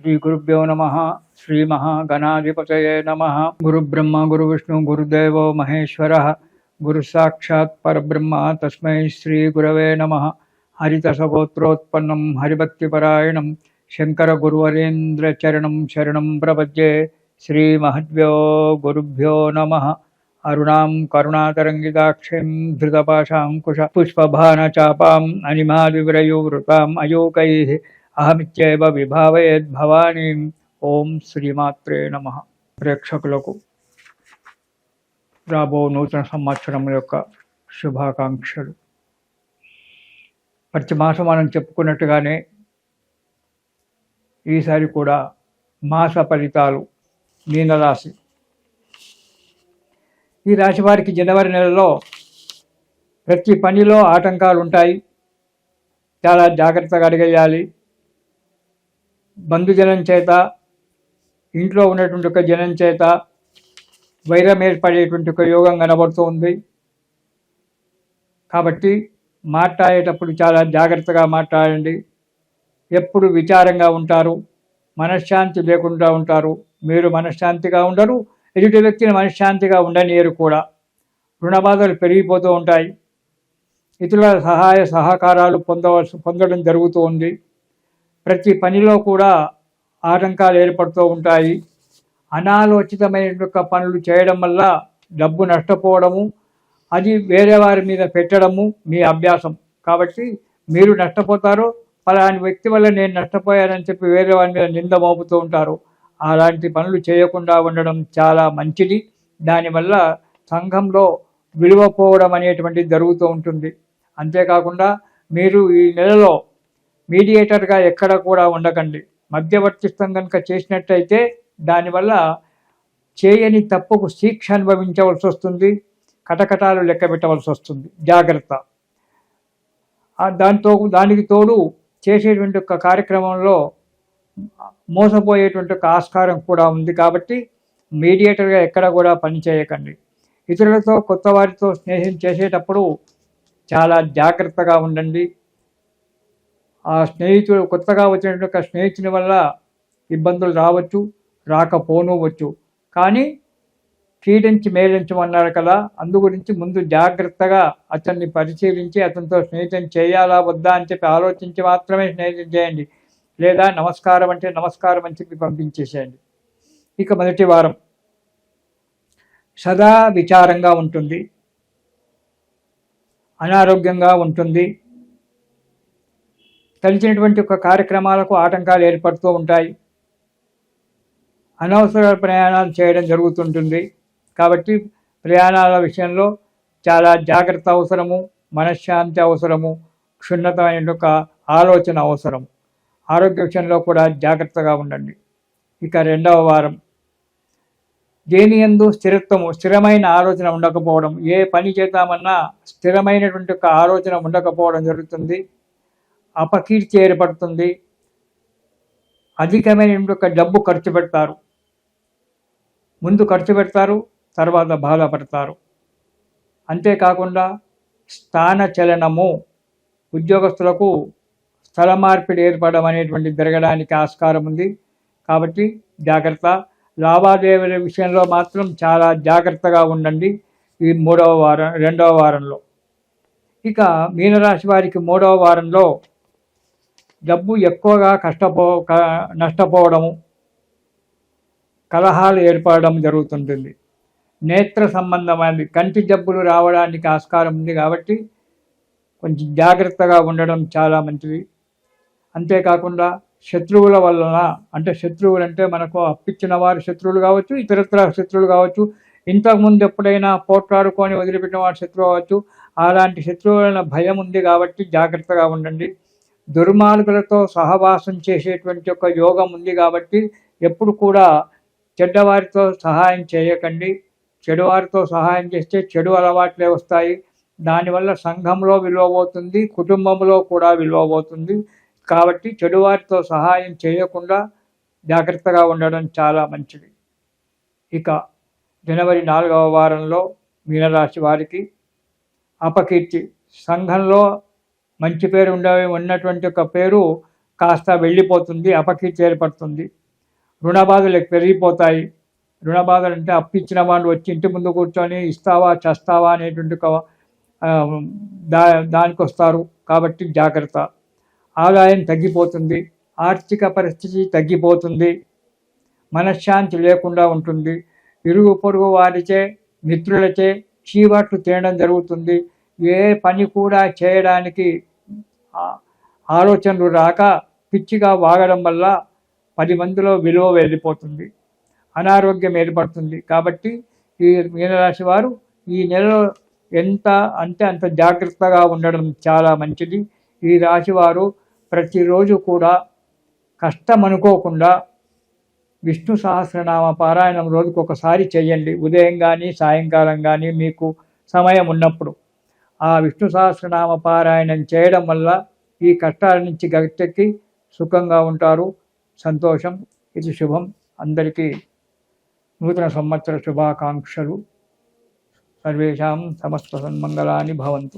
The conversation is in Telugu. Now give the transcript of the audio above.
श्री गुरुभ्यो नमः। श्री महागणाधिपतये नमः। गुरुब्रह्मा गुरुविष्णु गुरुदेवो महेश्वरः। गुरुसाक्षात् परब्रह्म तस्मै श्री गुरवे नमः। हरितसगोत्रोत्पन्नं हरिभक्तिपरायणं शंकर गुरुवरेन्द्र चरणं शरणं प्रपद्ये। श्री महद्भ्यो गुरुभ्यो नमः। अरुणां करुणातरङ्गिताक्षीं धृतपाशाङ्कुश पुष्पभानचापाम् अनिमादिव्रयोवृताम् अयोकैः अहमित्येव विभावयेद् भवानीं। ఓం శ్రీమాత్రే నమః. ప్రేక్షకులకు రాబో నూతన సంవత్సరం యొక్క శుభాకాంక్షలు. ప్రతి మాసం మనం చెప్పుకున్నట్టుగానే ఈసారి కూడా మాస ఫలితాలు మీనరాశి. ఈ రాశి వారికి జనవరి నెలలో ప్రతి పనిలో ఆటంకాలు ఉంటాయి, చాలా జాగ్రత్తగా అడిగేయాలి. బంధుజనం చేత, ఇంట్లో ఉన్నటువంటి ఒక జనం చేత వైరం ఏర్పడేటువంటి ఒక యోగం కనబడుతూ ఉంది. కాబట్టి మాట్లాడేటప్పుడు చాలా జాగ్రత్తగా మాట్లాడండి. ఎప్పుడు విచారంగా ఉంటారు, మనశ్శాంతి లేకుండా ఉంటారు. మీరు మనశ్శాంతిగా ఉండరు, ఎదుటి వ్యక్తిని మనశ్శాంతిగా ఉండనియరు కూడా. రుణబాధలు పెరిగిపోతూ ఉంటాయి. ఇతరుల సహాయ సహకారాలు పొందడం జరుగుతూ ఉంది. ప్రతి పనిలో కూడా ఆటంకాలు ఏర్పడుతూ ఉంటాయి. అనాలోచితమైన పనులు చేయడం వల్ల డబ్బు నష్టపోవడము, అది వేరే వారి మీద పెట్టడము మీ అభ్యాసం. కాబట్టి మీరు నష్టపోతారు, ఫలాని వ్యక్తి వల్ల నేను నష్టపోయానని చెప్పి వేరే వారి మీద నింద మోపుతూ ఉంటారు. అలాంటి పనులు చేయకుండా ఉండడం చాలా మంచిది. దానివల్ల సంఘంలో విలువ పోవడం అనేటువంటిది జరుగుతూ ఉంటుంది. అంతేకాకుండా మీరు ఈ నెలలో మీడియేటర్గా ఎక్కడ కూడా ఉండకండి. మధ్యవర్తిత్వం కనుక చేసినట్టయితే దానివల్ల చేయని తప్పుకు శిక్ష అనుభవించవలసి వస్తుంది, కటకటాలు లెక్క పెట్టవలసి వస్తుంది. జాగ్రత్త. దానికి తోడు చేసేటువంటి ఒక కార్యక్రమంలో మోసపోయేటువంటి ఒక ఆస్కారం కూడా ఉంది. కాబట్టి మీడియేటర్గా ఎక్కడ కూడా పని చేయకండి. ఇతరులతో కొత్త వారితో స్నేహం చేసేటప్పుడు చాలా జాగ్రత్తగా ఉండండి. ఆ స్నేహితుడు కొత్తగా వచ్చినటువంటి స్నేహితుని వల్ల ఇబ్బందులు రావచ్చు, రాకపోనవచ్చు. కానీ కీడించి మేలించమన్నారు కదా, అందు గురించి ముందు జాగ్రత్తగా అతన్ని పరిశీలించి అతనితో స్నేహితం చేయాలా వద్దా అని చెప్పి ఆలోచించి మాత్రమే స్నేహితం చేయండి. లేదా నమస్కారం అంటే నమస్కారం అని చెప్పి పంపించేసేయండి. ఇక మొదటి వారం సదా విచారంగా ఉంటుంది, అనారోగ్యంగా ఉంటుంది. కలిసినటువంటి ఒక కార్యక్రమాలకు ఆటంకాలు ఏర్పడుతూ ఉంటాయి. అనవసర ప్రయాణాలు చేయడం జరుగుతుంటుంది. కాబట్టి ప్రయాణాల విషయంలో చాలా జాగ్రత్త అవసరము, మనశ్శాంతి అవసరము, క్షుణ్ణతమైన ఒక ఆలోచన అవసరం. ఆరోగ్య విషయంలో కూడా జాగ్రత్తగా ఉండండి. ఇక రెండవ వారం దేని యందు స్థిరత్వము, స్థిరమైన ఆలోచన ఉండకపోవడం. ఏ పని చేద్దామన్నా స్థిరమైనటువంటి ఒక ఆలోచన ఉండకపోవడం జరుగుతుంది. అపకీర్తి ఏర్పడుతుంది. అధికమైనటువంటి ఒక డబ్బు ఖర్చు పెడతారు. ముందు ఖర్చు పెడతారు, తర్వాత బాధపడతారు. అంతేకాకుండా స్థాన చలనము, ఉద్యోగస్తులకు స్థల మార్పిడి ఏర్పడడం అనేటువంటి జరగడానికి ఆస్కారం ఉంది. కాబట్టి జాగ్రత్త. లావాదేవీల విషయంలో మాత్రం చాలా జాగ్రత్తగా ఉండండి ఈ రెండవ వారంలో. ఇక మీనరాశి వారికి మూడవ వారంలో డబ్బు ఎక్కువగా నష్టపోవడము, కలహాలు ఏర్పడడం జరుగుతుంటుంది. నేత్ర సంబంధమైనది కంటి జబ్బులు రావడానికి ఆస్కారం ఉంది. కాబట్టి కొంచెం జాగ్రత్తగా ఉండడం చాలా మంచిది. అంతేకాకుండా శత్రువుల వలన, అంటే శత్రువులు అంటే మనకు అప్పించిన వారి శత్రువులు కావచ్చు, ఇతరత్ర శత్రువులు కావచ్చు, ఇంతకుముందు ఎప్పుడైనా పోట్లాడుకొని వదిలిపెట్టిన వారి శత్రువు కావచ్చు, అలాంటి శత్రువుల భయం ఉంది. కాబట్టి జాగ్రత్తగా ఉండండి. దుర్మార్గులతో సహవాసం చేసేటువంటి ఒక యోగం ఉంది. కాబట్టి ఎప్పుడు కూడా చెడ్డవారితో సహాయం చేయకండి. చెడువారితో సహాయం చేస్తే చెడు అలవాట్లే వస్తాయి. దానివల్ల సంఘంలో విలువ పోతుంది, కుటుంబంలో కూడా విలువ పోతుంది. కాబట్టి చెడువారితో సహాయం చేయకుండా జాగ్రత్తగా ఉండడం చాలా మంచిది. ఇక జనవరి 4వ వారంలో మీనరాశి వారికి అపకీర్తి, సంఘంలో మంచి పేరు ఉన్నటువంటి ఒక పేరు కాస్త వెళ్ళిపోతుంది, అపకీర్తి ఏర్పడుతుంది, రుణ బాధలు పెరిగిపోతాయి. రుణ బాధలు అంటే అప్పిచ్చిన వాళ్ళు వచ్చి ఇంటి ముందు కూర్చొని ఇస్తావా చస్తావా అనేటువంటి దానికి వస్తారు. కాబట్టి జాగ్రత్త. ఆదాయం తగ్గిపోతుంది, ఆర్థిక పరిస్థితి తగ్గిపోతుంది, మనశ్శాంతి లేకుండా ఉంటుంది, ఇరుగు పొరుగు వారిచే మిత్రులచే చీవాట్లు తినడం జరుగుతుంది. ఏ పని కూడా చేయడానికి ఆలోచనలు రాక పిచ్చిగా వాగడం వల్ల 10 మందిలో విలువ వెళ్ళిపోతుంది, అనారోగ్యం ఏర్పడుతుంది. కాబట్టి ఈ మీనరాశి వారు ఈ నెలలో ఎంత అంటే అంత జాగ్రత్తగా ఉండడం చాలా మంచిది. ఈ రాశివారు ప్రతిరోజు కూడా కష్టం అనుకోకుండా విష్ణు సహస్రనామ పారాయణం రోజుకొకసారి చేయండి. ఉదయం కానీ సాయంకాలం కానీ మీకు సమయం ఉన్నప్పుడు ఆ విష్ణు సహస్రనామ పారాయణం చేయడం వల్ల ఈ కష్టాల నుంచి గట్టెక్కి సుఖంగా ఉంటారు. సంతోషం. ఇది శుభం. అందరికీ నూతన సంవత్సర శుభాకాంక్షలు. సర్వేషాం సమస్త సన్మంగళాని భవంతు.